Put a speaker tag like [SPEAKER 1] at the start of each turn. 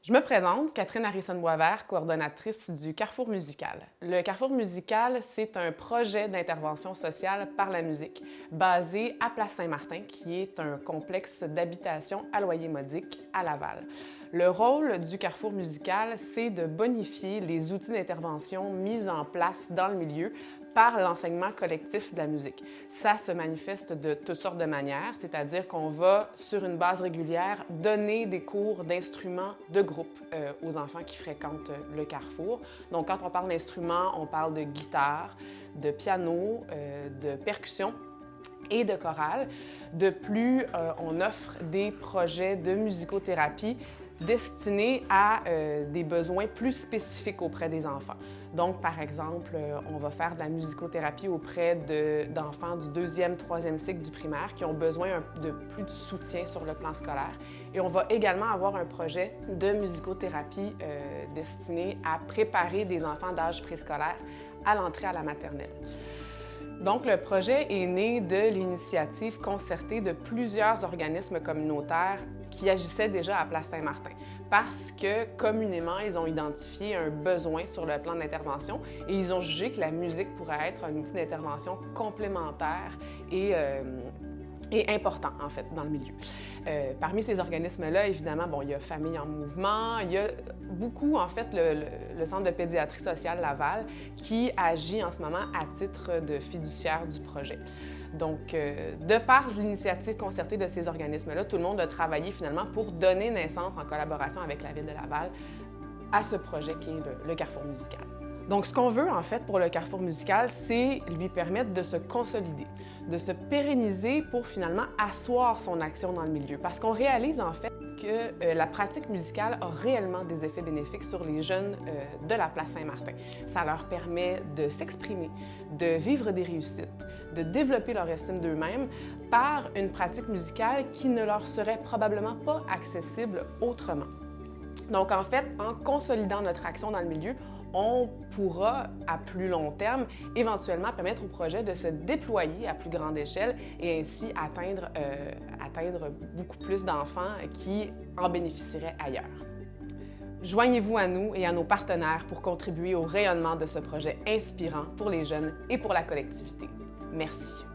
[SPEAKER 1] Je me présente, Catherine Harrison-Boisvert, coordonnatrice du Carrefour musical. Le Carrefour musical, c'est un projet d'intervention sociale par la musique basé à Place Saint-Martin, qui est un complexe d'habitation à loyer modique à Laval. Le rôle du Carrefour musical, c'est de bonifier les outils d'intervention mis en place dans le milieu par l'enseignement collectif de la musique. Ça se manifeste de toutes sortes de manières, c'est-à-dire qu'on va, sur une base régulière, donner des cours d'instruments de groupe aux enfants qui fréquentent le Carrefour. Donc, quand on parle d'instruments, on parle de guitare, de piano, de percussion et de chorale. De plus, on offre des projets de musicothérapie destinés à des besoins plus spécifiques auprès des enfants. Donc, par exemple, on va faire de la musicothérapie auprès d'enfants du 2e, 3e cycle du primaire qui ont besoin de plus de soutien sur le plan scolaire. Et on va également avoir un projet de musicothérapie destiné à préparer des enfants d'âge préscolaire à l'entrée à la maternelle. Donc, le projet est né de l'initiative concertée de plusieurs organismes communautaires qui agissaient déjà à Place Saint-Martin parce que, communément, ils ont identifié un besoin sur le plan d'intervention et ils ont jugé que la musique pourrait être un outil d'intervention complémentaire et important, en fait, dans le milieu. Parmi ces organismes-là, évidemment, il y a Famille en mouvement, il y a beaucoup, en fait, le Centre de pédiatrie sociale Laval qui agit en ce moment à titre de fiduciaire du projet. Donc, de par l'initiative concertée de ces organismes-là, tout le monde a travaillé finalement pour donner naissance, en collaboration avec la Ville de Laval, à ce projet qui est le Carrefour musical. Donc, ce qu'on veut, en fait, pour le Carrefour musical, c'est lui permettre de se consolider, de se pérenniser pour finalement asseoir son action dans le milieu. Parce qu'on réalise, en fait, que la pratique musicale a réellement des effets bénéfiques sur les jeunes de la Place Saint-Martin. Ça leur permet de s'exprimer, de vivre des réussites, de développer leur estime d'eux-mêmes par une pratique musicale qui ne leur serait probablement pas accessible autrement. Donc, en fait, en consolidant notre action dans le milieu, on pourra, à plus long terme, éventuellement permettre au projet de se déployer à plus grande échelle et ainsi atteindre beaucoup plus d'enfants qui en bénéficieraient ailleurs. Joignez-vous à nous et à nos partenaires pour contribuer au rayonnement de ce projet inspirant pour les jeunes et pour la collectivité. Merci.